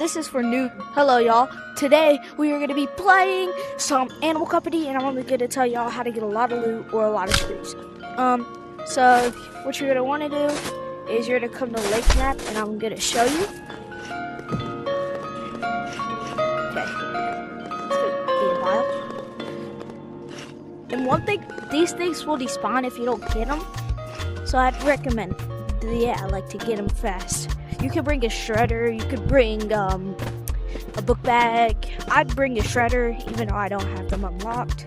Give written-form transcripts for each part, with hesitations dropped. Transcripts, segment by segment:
This is for new. Hello, y'all. Today we are going to be playing some Animal Company, and I'm going to tell y'all how to get a lot of loot or a lot of screws. So what you're going to want to do is you're going to come to Lake Map, and I'm going to show you. Okay, it's going to be a while. And one thing, these things will despawn if you don't get them. So I'd recommend, to get them fast. You could bring a shredder, you could bring a book bag. I'd bring a shredder even though I don't have them unlocked.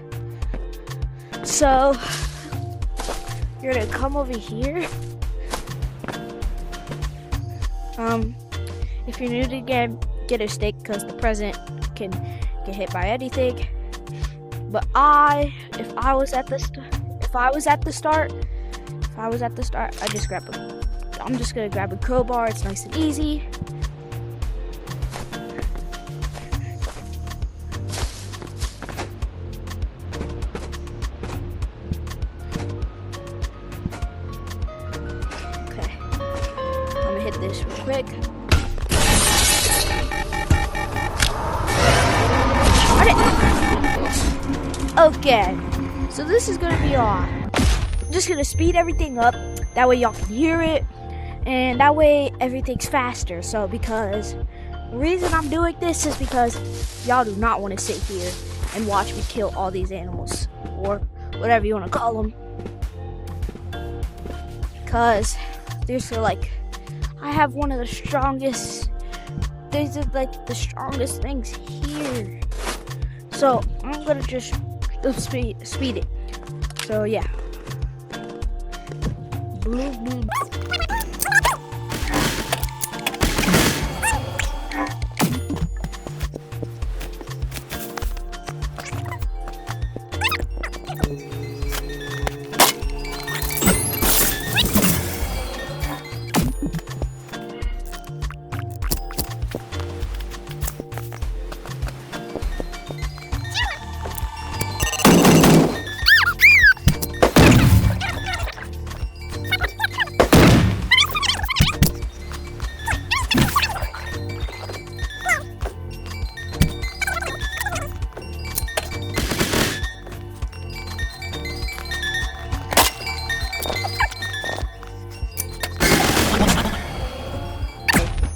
So you're gonna come over here. If you're new to the game, get a stake because the president can get hit by anything. But if I was at the start, I just grab them. I'm just gonna grab a crowbar, it's nice and easy. Okay, I'm gonna hit this real quick. Okay, so this is gonna be on. I'm just gonna speed everything up, that way y'all can hear it. And that way everything's faster. So because the reason I'm doing this is because y'all do not want to sit here and watch me kill all these animals or whatever you want to call them. Because there's I have one of the strongest. These are the strongest things here. So I'm gonna just speed it. So yeah. Blue.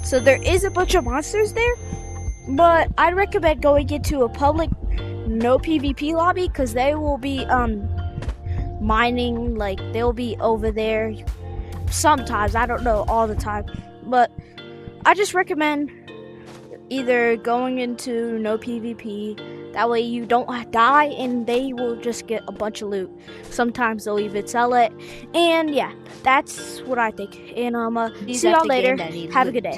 So there is a bunch of monsters there, but I'd recommend going into a public no PvP lobby because they will be mining, they'll be over there sometimes. I don't know all the time, but I just recommend either going into no PvP. That way you don't die and they will just get a bunch of loot. Sometimes they'll even sell it. And yeah, that's what I think. And see y'all later. Have a good day.